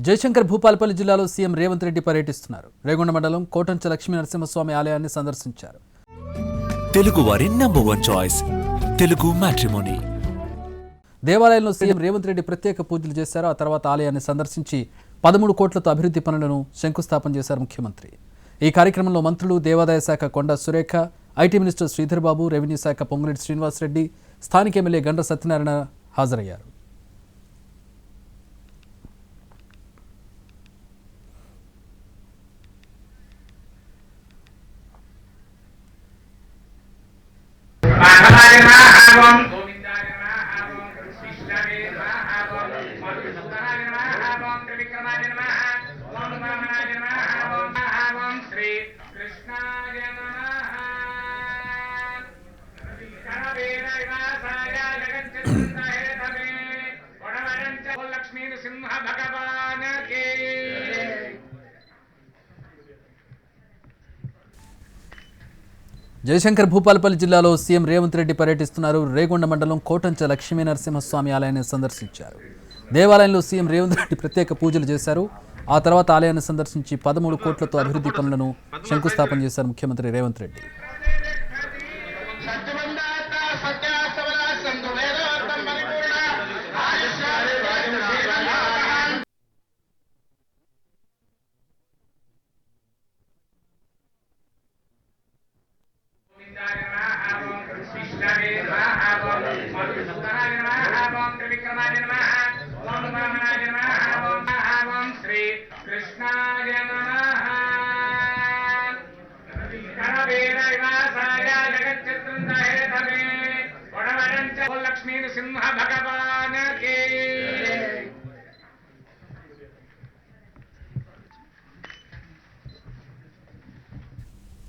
జయశంకర్ భూపాలపల్లి జిల్లాలో సీఎం రేవంత్ రెడ్డి పర్యటిస్తున్నారు. రేగొండ మండలం కోటంచ లక్ష్మీ నరసింహస్వామి ఆలయాన్ని సందర్శించారు. తెలుగు వారి నంబర్ 1 చాయిస్ తెలుగు మ్యాట్రిమోనీ. దేవాలయంలో సీఎం రేవంత్ రెడ్డి ప్రత్యేక పూజలు చేశారు. ఆ తర్వాత ఆలయాన్ని సందర్శించి 13 కోట్లతో అభివృద్ధి పనులను శంకుస్థాపన చేశారు ముఖ్యమంత్రి. ఈ కార్యక్రమంలో మంత్రులు, దేవాదాయ శాఖ Konda Surekha, IT minister Sridhar Babu, revenue శాఖ పొంగులేటి శ్రీనివాసరెడ్డి, స్థానిక ఎమ్మెల్యే గండ్ర సత్యనారాయణ హాజరయ్యారు. జయశంకర్ భూపాలపల్లి జిల్లాలో సీఎం రేవంత్ రెడ్డి పర్యటిస్తున్నారు. రేగొండ మండలం కోటంచ లక్ష్మీ నరసింహస్వామి ఆలయాన్ని సందర్శించారు. దేవాలయంలో సీఎం రేవంత్ రెడ్డి ప్రత్యేక పూజలు చేశారు. ఆ తర్వాత ఆలయాన్ని సందర్శించి 13 కోట్లతో అభివృద్ధి పనులను శంకుస్థాపన చేశారు ముఖ్యమంత్రి రేవంత్ రెడ్డి. లక్ష్మీ నృసింహ భగవాన్ కే